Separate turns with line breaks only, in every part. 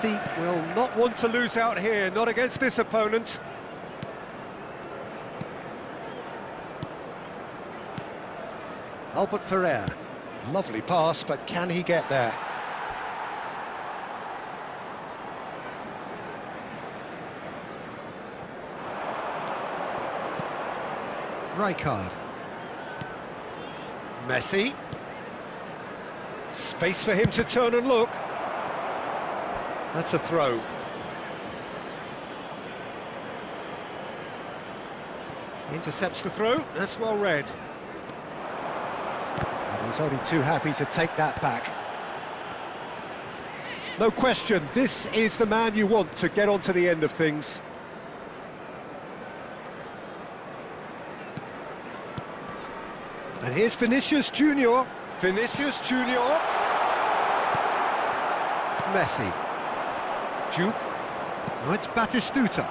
He will not want to lose out here, not against this opponent. Albert Ferrer. Lovely pass, but can he get there? Rijkaard. Messi. Space for him to turn and look. That's a throw. Intercepts the throw, that's well read. And he's only too happy to take that back. No question, this is the man you want to get on to the end of things. And here's Vinicius Junior. Vinicius Junior. Messi. Duke. Now it's Batistuta.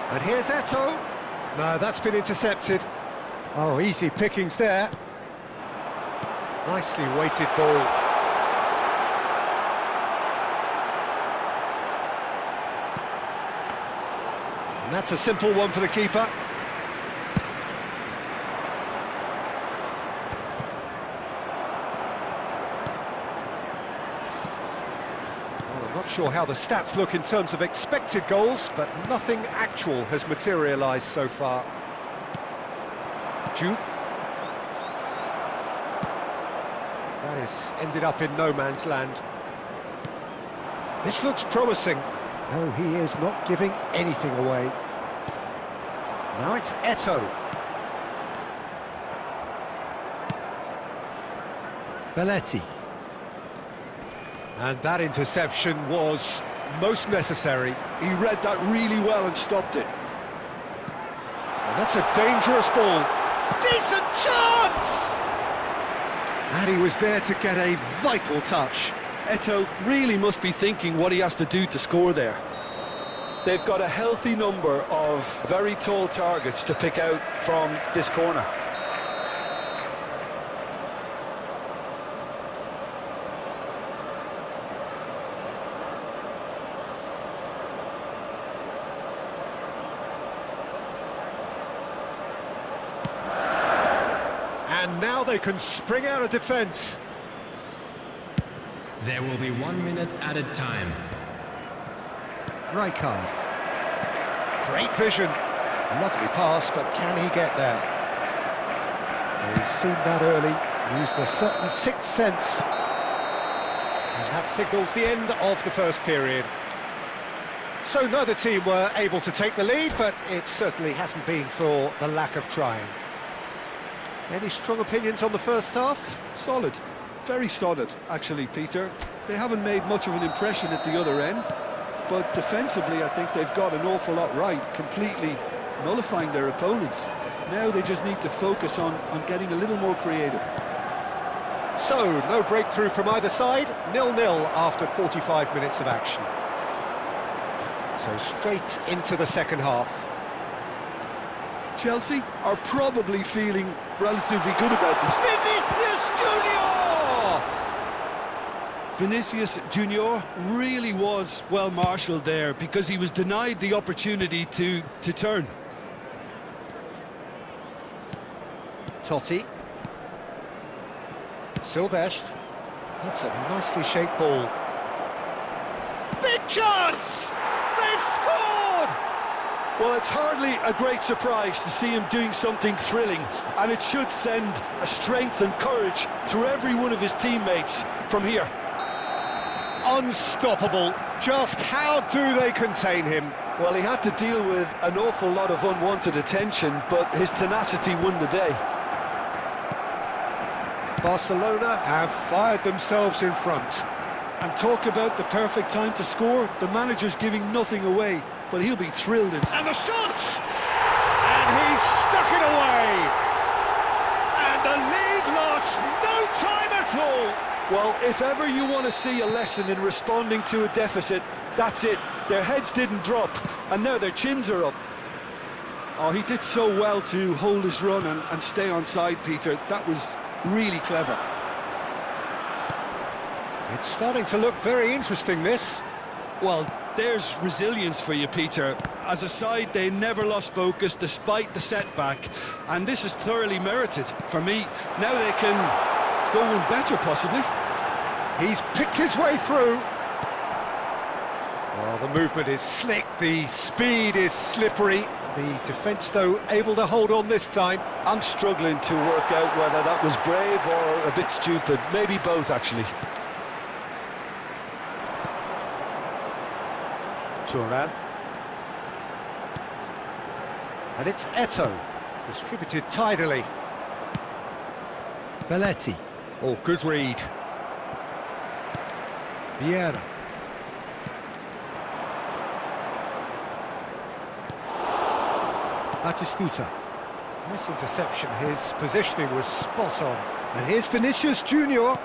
And here's Eto'o. No, that's been intercepted. Oh, easy pickings there. Nicely weighted ball. And that's a simple one for the keeper. Not sure how the stats look in terms of expected goals, but nothing actual has materialised so far. Jude. That has ended up in no man's land. This looks promising. No, he is not giving anything away. Now it's Eto'o. Belletti. And that interception was most necessary.
He read that really well and stopped it.
And that's a dangerous ball. Decent chance! And he was there to get a vital touch.
Eto'o really must be thinking what he has to do to score there. They've got a healthy number of very tall targets to pick out from this corner.
And now they can spring out of defence.
There will be 1 minute added time.
Rijkaard. Great vision. Lovely pass, but can he get there? Well, he's seen that early, used a certain sixth sense. And that signals the end of the first period. So neither team were able to take the lead, but it certainly hasn't been for the lack of trying. Any strong opinions on the first half?
Solid. Very solid, actually, Peter. They haven't made much of an impression at the other end, but defensively I think they've got an awful lot right, completely nullifying their opponents. Now they just need to focus on getting a little more creative.
So, no breakthrough from either side, 0-0 after 45 minutes of action. So straight into the second half.
Chelsea are probably feeling relatively good about this.
Vinicius Junior!
Vinicius Junior really was well marshalled there because he was denied the opportunity to turn.
Totti. Silvestre. That's a nicely shaped ball. Big chance! They've scored!
Well, it's hardly a great surprise to see him doing something thrilling, and it should send a strength and courage through every one of his teammates from here.
Unstoppable. Just how do they contain him?
Well, he had to deal with an awful lot of unwanted attention, but his tenacity won the day.
Barcelona have fired themselves in front.
And talk about the perfect time to score. The manager's giving nothing away, but he'll be thrilled.
And the shot! And he's stuck it away! And the lead lost no time at all!
Well, if ever you want to see a lesson in responding to a deficit, that's it. Their heads didn't drop, and now their chins are up. Oh, he did so well to hold his run and stay on side, Peter. That was really clever.
It's starting to look very interesting, this.
Well, there's resilience for you, Peter. As a side, they never lost focus despite the setback, and this is thoroughly merited. For me, now they can go one better, possibly.
He's picked his way through. Well, the movement is slick, the speed is slippery. The defence, though, able to hold on this time.
I'm struggling to work out whether that was brave or a bit stupid. Maybe both, actually.
Thuram. And it's Eto'o, distributed tidily. Belletti. Oh, good read. Vieira. Batistuta. Nice interception, his positioning was spot on. And here's Vinicius Junior.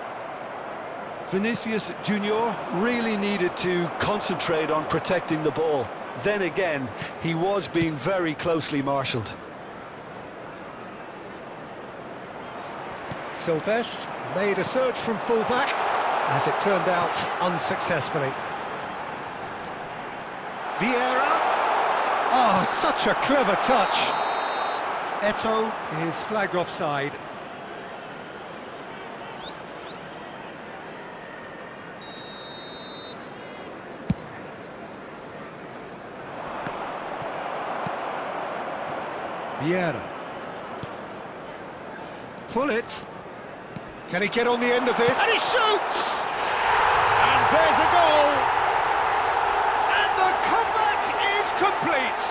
Vinicius Junior really needed to concentrate on protecting the ball. Then again, he was being very closely marshalled.
Silvestre made a search from full-back, as it turned out unsuccessfully. Vieira. Oh, such a clever touch. Eto'o is flagged offside. Vieira. Pull it. Can he get on the end of this? And he shoots! And there's a goal! And the comeback is complete!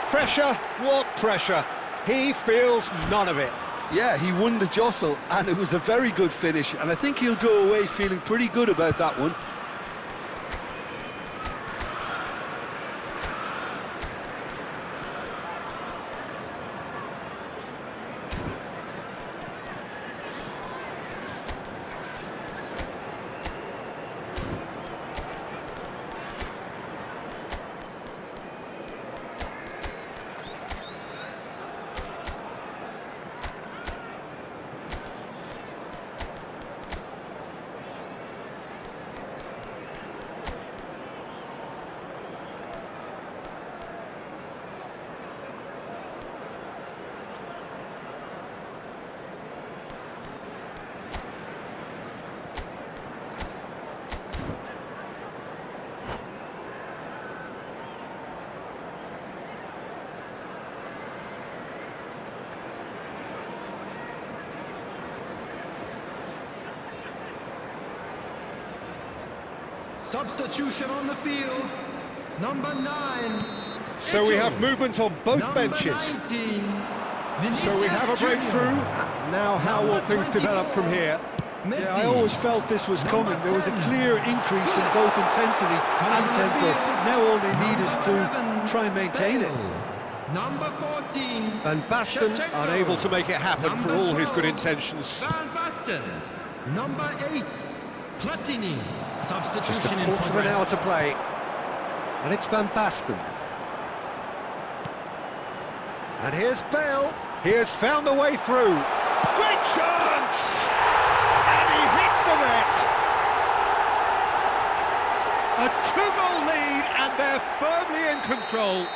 Pressure, what pressure? He feels none of it.
Yeah, he won the jostle, and it was a very good finish, and I think he'll go away feeling pretty good about that one.
Substitution on the field. Number 9.
So we have movement on both
Number
benches.
19,
So we have a breakthrough. Now how will things develop from here?
Yeah, I always felt this was coming. There was a clear increase in both intensity and tempo. Now all they need is to try and maintain it.
Number 14.
Van Basten
Shevchenko.
unable to make it happen for
Number
all his good
12,
intentions.
Van Basten. Number 8. Platini. Substitution
Just a
in
quarter of an
progress.
hour to play. And it's Van Basten. And here's Bale. He has found the way through. Great chance! And he hits the net. A 2-goal lead, and they're firmly in control.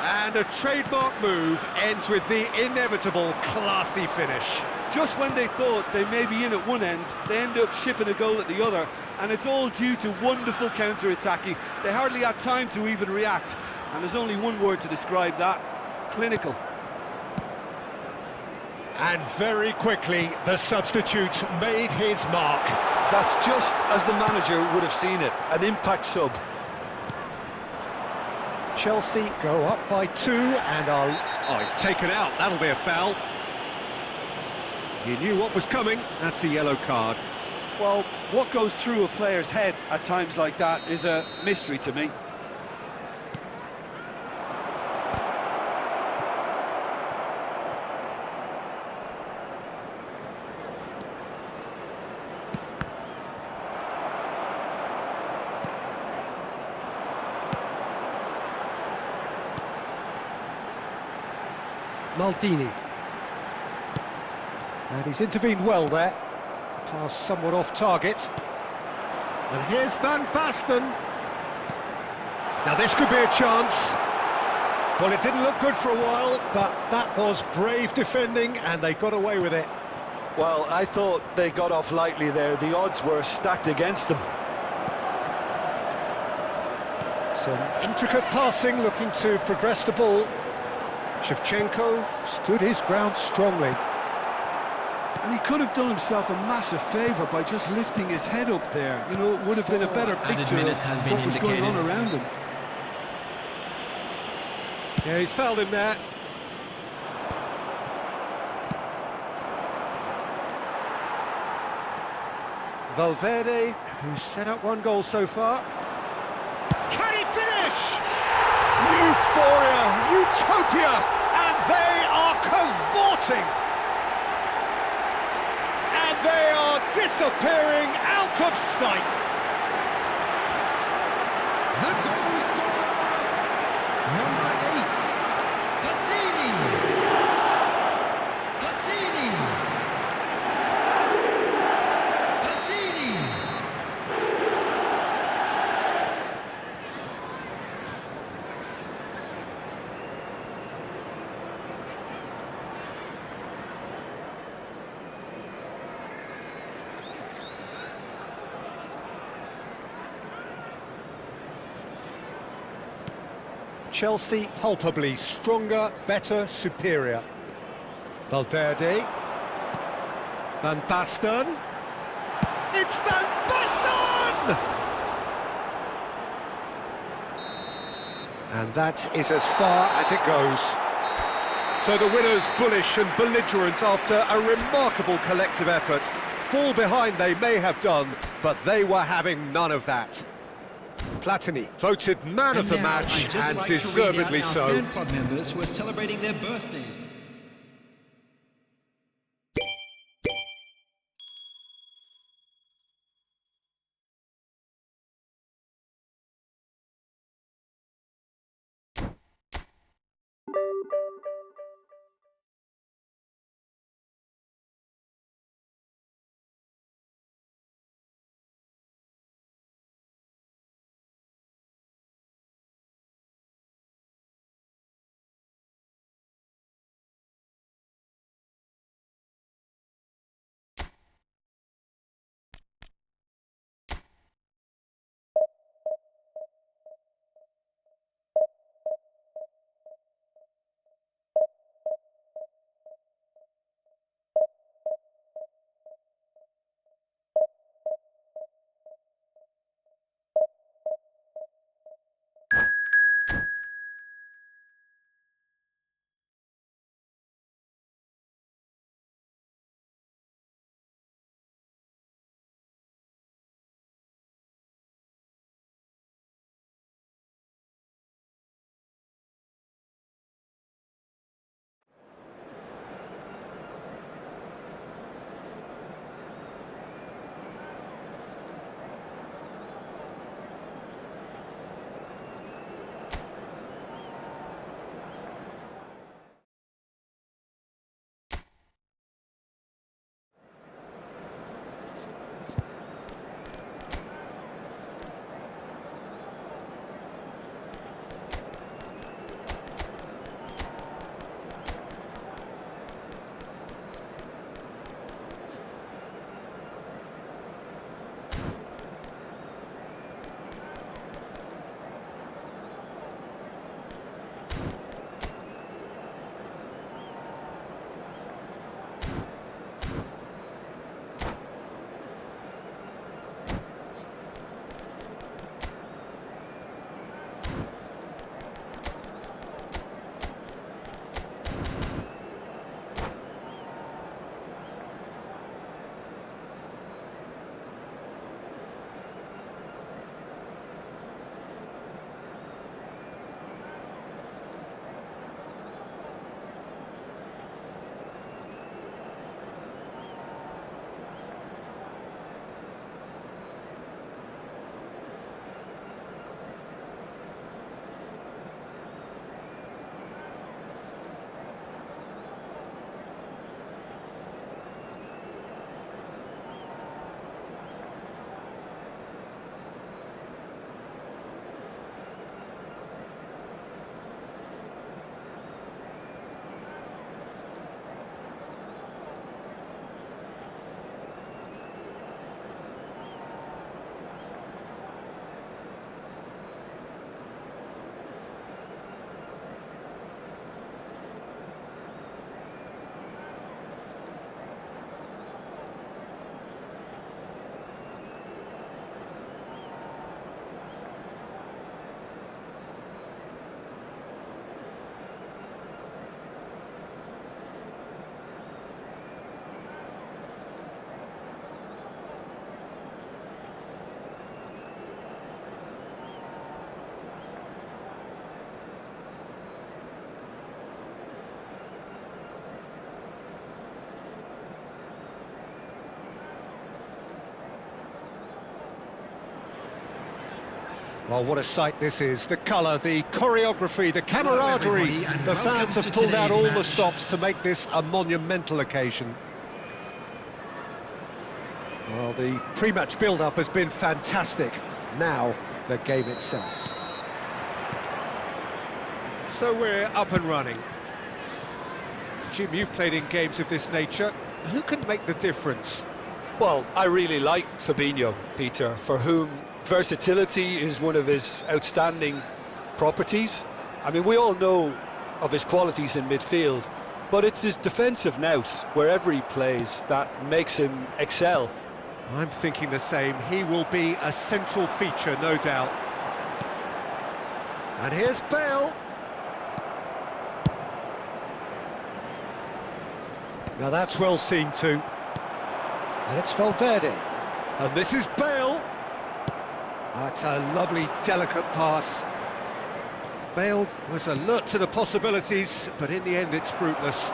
And a trademark move ends with the inevitable classy finish.
Just when they thought they may be in at one end, they end up shipping a goal at the other, and it's all due to wonderful counter-attacking. They hardly had time to even react, and there's only one word to describe that: clinical.
And very quickly, the substitute made his mark.
That's just as the manager would have seen it, an impact sub.
Chelsea go up by 2 and are... Oh, it's taken out. That'll be a foul. He knew what was coming. That's a yellow card.
Well, what goes through a player's head at times like that is a mystery to me.
Maldini. And he's intervened well there. Pass somewhat off target. And here's Van Basten. Now this could be a chance. Well, it didn't look good for a while, but that was brave defending and they got away with it.
Well, I thought they got off lightly there. The odds were stacked against them.
Some intricate passing, looking to progress the ball. Shevchenko stood his ground strongly.
And he could have done himself a massive favour by just lifting his head up there. You know, it would have been a better picture of what was going on around him.
Yeah, he's fouled him there. Valverde, who's set up one goal so far. Can he finish? Euphoria, utopia, and they are cavorting. And they are disappearing out of sight.
The goal scorer, number 8, Platini. Platini. Platini.
Chelsea palpably stronger, better, superior. Valverde. Van Basten. It's Van Basten! And that is as far as it goes. So the winners bullish and belligerent after a remarkable collective effort. Fall behind they may have done, but they were having none of that. Platini voted man of the match, and deservedly so.
Club members who are celebrating their birthdays.
Well, what a sight this is. The colour, the choreography, the camaraderie.
everybody, and
The
welcome
fans have
to
pulled out
today's
all the
match.
stops to make this a monumental occasion. Well, the pre-match build-up has been fantastic. Now, the game itself. So we're up and running. Jim, you've played in games of this nature. Who can make the difference?
Well, I really like Fabinho, Peter, for whom versatility is one of his outstanding properties. I mean, we all know of his qualities in midfield, but it's his defensive nous, wherever he plays, that makes him excel.
I'm thinking the same. He will be a central feature, no doubt. And here's Bale. Now that's well seen too. And it's Valverde. And this is Bale. That's a lovely, delicate pass. Bale was alert to the possibilities, but in the end it's fruitless.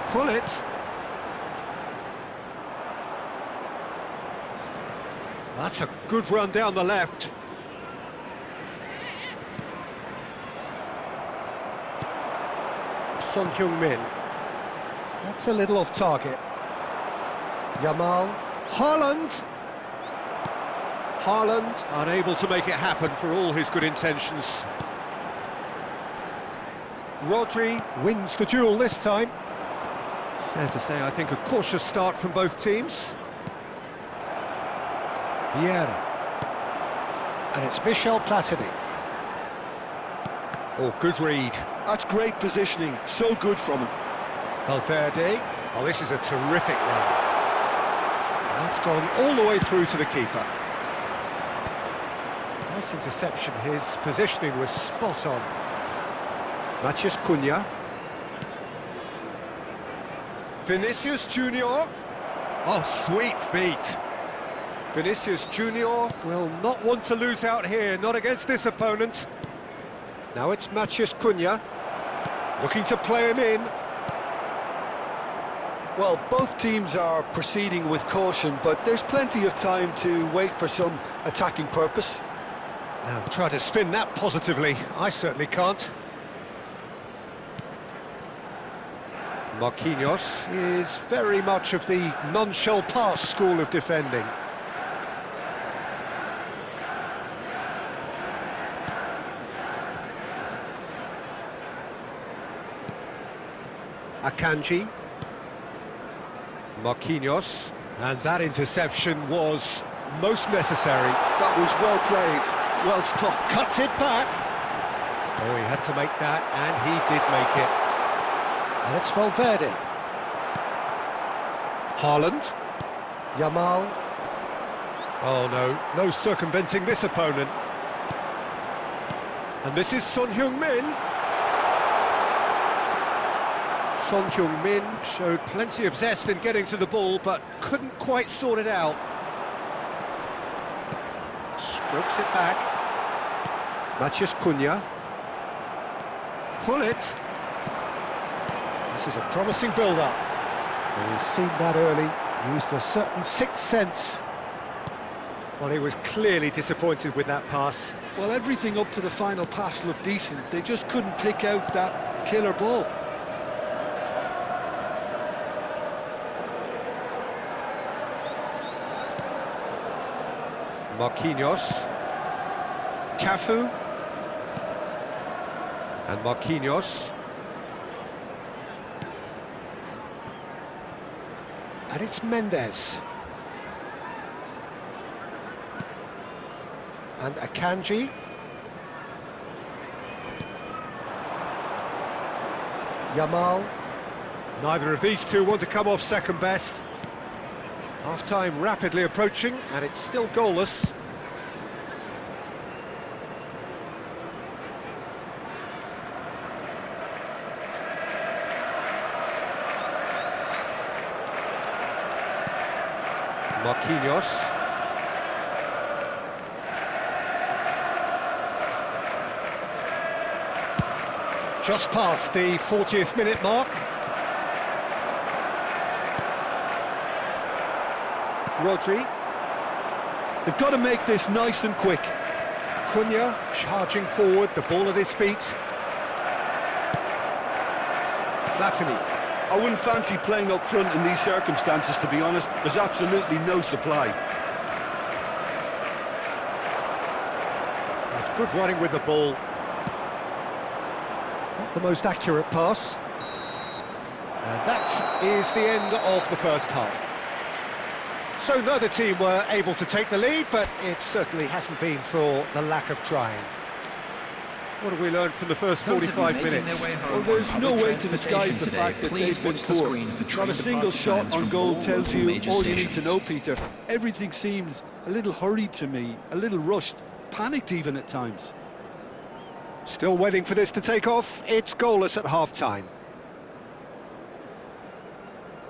Pull it. That's a good run down the left. Son Heung-min. That's a little off target. Yamal. Haaland. Haaland unable to make it happen for all his good intentions. Rodri wins the duel this time. Fair to say, I think a cautious start from both teams. Vieira. And it's Michel Platini. Oh, good read.
That's great positioning, so good from him.
Valverde. Oh, this is a terrific run. That's gone all the way through to the keeper. Nice interception. His positioning was spot on. Matheus Cunha. Vinicius Junior. Oh, sweet feet. Vinicius Junior will not want to lose out here, not against this opponent. Now it's Matheus Cunha, looking to play him in.
Well, both teams are proceeding with caution, but there's plenty of time to wait for some attacking purpose.
Now try to spin that positively. I certainly can't. Marquinhos is very much of the non-shell pass school of defending. Akanji. Marquinhos. And that interception was most necessary.
That was well played, well stopped.
Cuts it back. Oh, he had to make that, and he did make it. And it's Valverde. Haaland. Yamal. Oh, no circumventing this opponent. And this is Son Heung-min. Son Heung-min showed plenty of zest in getting to the ball, but couldn't quite sort it out. Strokes it back. Matheus Cunha. Pull it. This is a promising build-up. And he's seen that early, used a certain sixth sense. Well, he was clearly disappointed with that pass.
Well, everything up to the final pass looked decent. They just couldn't pick out that killer ball.
Marquinhos. Cafu. And Marquinhos. And it's Mendes. And Akanji. Yamal. Neither of these two want to come off second best. Half-time rapidly approaching, and it's still goalless. Marquinhos. Just past the 40th minute mark. Rodri.
They've got to make this nice and quick.
Cunha charging forward, the ball at his feet. Platini.
I wouldn't fancy playing up front in these circumstances, to be honest. There's absolutely no supply.
That's good running with the ball. Not the most accurate pass. And that is the end of the first half. So neither team were able to take the lead, but it certainly hasn't been for the lack of trying. What have we learned from the first 45 minutes?
Well, there's no way to disguise the fact that they've been poor. Not a single shot on goal tells you all you need to know, Peter. Everything seems a little hurried to me, a little rushed, panicked even at times.
Still waiting for this to take off. It's goalless at half-time.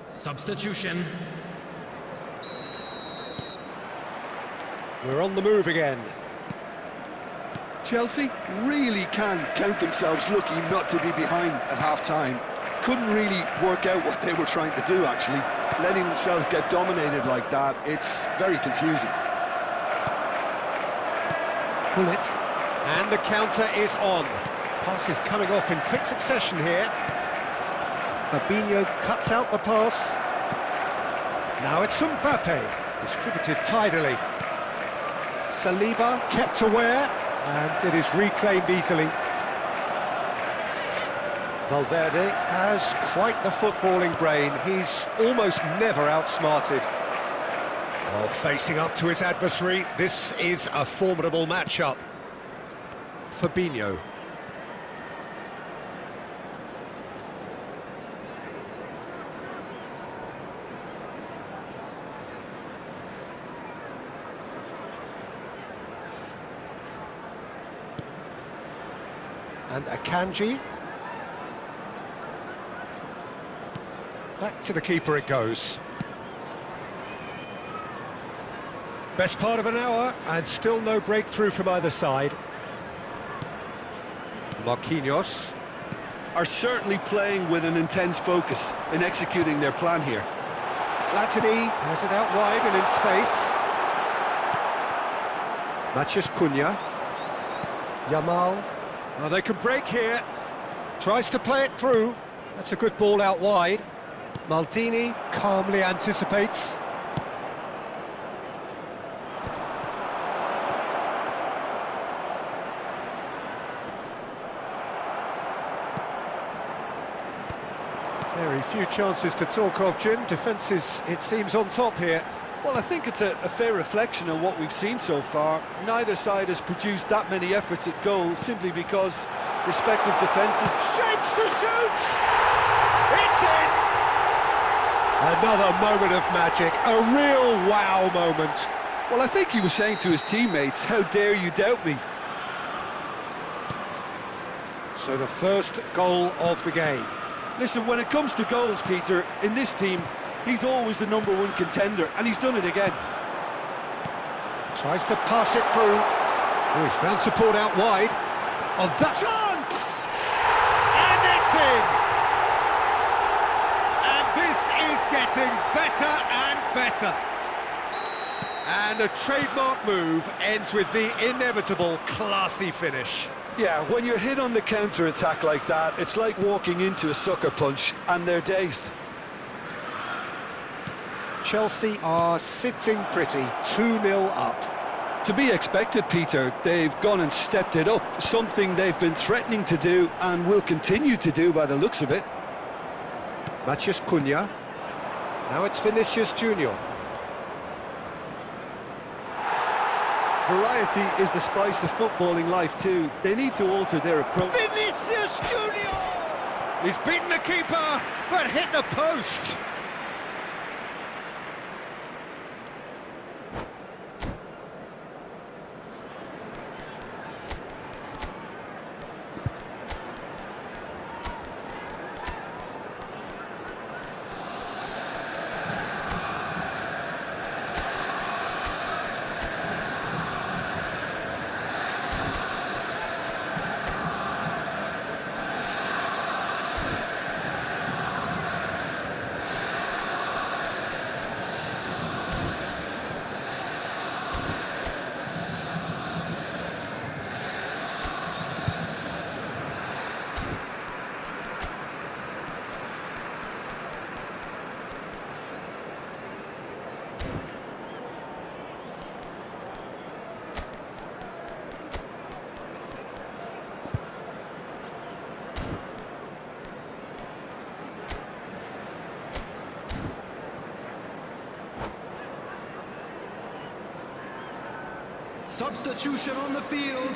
Substitution.
We're on the move again.
Chelsea really can count themselves lucky not to be behind at half-time. Couldn't really work out what they were trying to do, actually. Letting themselves get dominated like that, it's very confusing.
Bullet. And the counter is on. Pass is coming off in quick succession here. Fabinho cuts out the pass. Now it's Mbappe, distributed tidily. Saliba kept aware, and it is reclaimed easily. Valverde has quite the footballing brain. He's almost never outsmarted. Oh, facing up to his adversary, this is a formidable matchup. Fabinho. And Akanji. Back to the keeper it goes. Best part of an hour, and still no breakthrough from either side. Marquinhos.
Are certainly playing with an intense focus in executing their plan here.
Platini has it out wide and in space. Matheus Cunha. Yamal. Oh, they can break here. Tries to play it through. That's a good ball out wide. Maldini calmly anticipates. Very few chances to talk of, Jim. Defence is, it seems, on top here.
Well, I think it's a fair reflection of what we've seen so far. Neither side has produced that many efforts at goal simply because respective defences...
Shapes to shoot! It's in! Another moment of magic, a real wow moment.
Well, I think he was saying to his teammates, how dare you doubt me?
So the first goal of the game.
Listen, when it comes to goals, Peter, in this team, he's always the #1 contender, and he's done it again.
Tries to pass it through. Oh, he's found support out wide. Oh, that chance! And it's in! And this is getting better and better. And a trademark move ends with the inevitable classy finish.
Yeah, when you're hit on the counter-attack like that, it's like walking into a sucker punch, and they're dazed.
Chelsea are sitting pretty, 2-0 up.
To be expected, Peter. They've gone and stepped it up, something they've been threatening to do and will continue to do by the looks of it.
Matheus Cunha. Now it's Vinicius Junior.
Variety is the spice of footballing life too. They need to alter their approach.
Vinicius Junior! He's beaten the keeper, but hit the post.
Substitution on the field.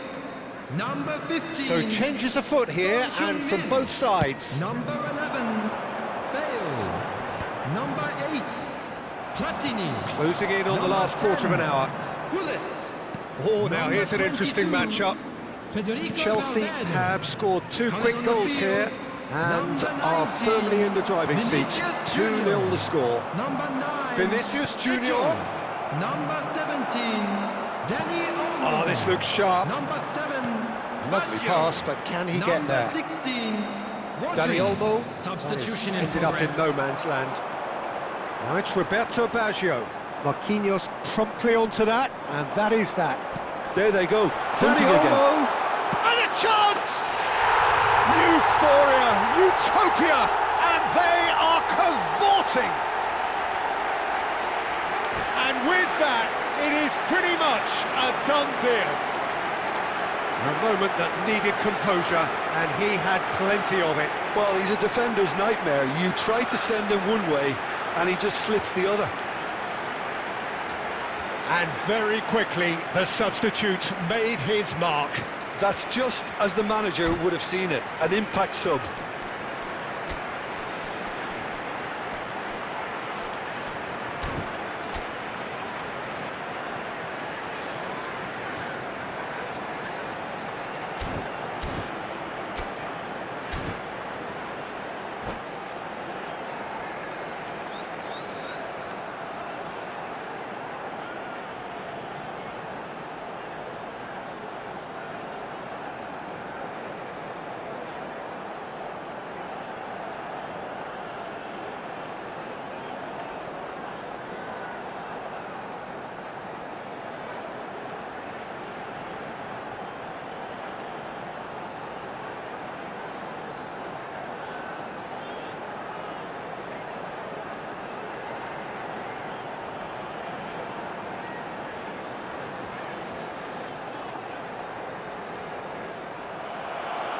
Number 15.
So changes afoot here, and from both sides.
Number 11. Bale. Number 8. Platini.
Closing in on the last quarter of an hour.
Gullit.
Oh, now here's an interesting matchup.
Federico
Chelsea
Valverde.
have scored 2
Coming
quick
on the
goals
field,
here and
number
are
19,
firmly in the driving seat.
Vinicius
2-0
Junior.
the score.
Number 9.
Vinicius Junior.
Number 17. Danny Olmo.
Oh, this looks sharp.
Number 7.
Lovely
Baggio.
pass, but can he get
Number
there?
16. Rodri.
Danny Olmo.
Substitution in
ended up in
progress.
no man's land. Now it's Roberto Baggio. Marquinhos promptly onto that, and that is that.
There they go,
Danny
hunting again.
Olmo, and a chance! Euphoria, utopia, and they are cavorting. And with that, it is pretty much a done deal. A moment that needed composure, and he had plenty of it.
Well, he's a defender's nightmare. You try to send him one way, and he just slips the other.
And very quickly, the substitute made his mark.
That's just as the manager would have seen it, an impact sub.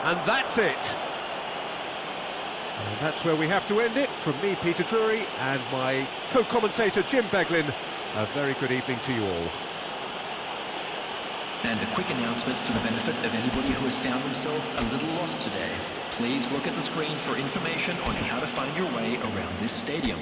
And that's it. And that's where we have to end it. From me, Peter Drury, and my co-commentator, Jim Beglin. A very good evening to you all.
And a quick announcement for the benefit of anybody who has found themselves a little lost today. Please look at the screen for information on how to find your way around this stadium.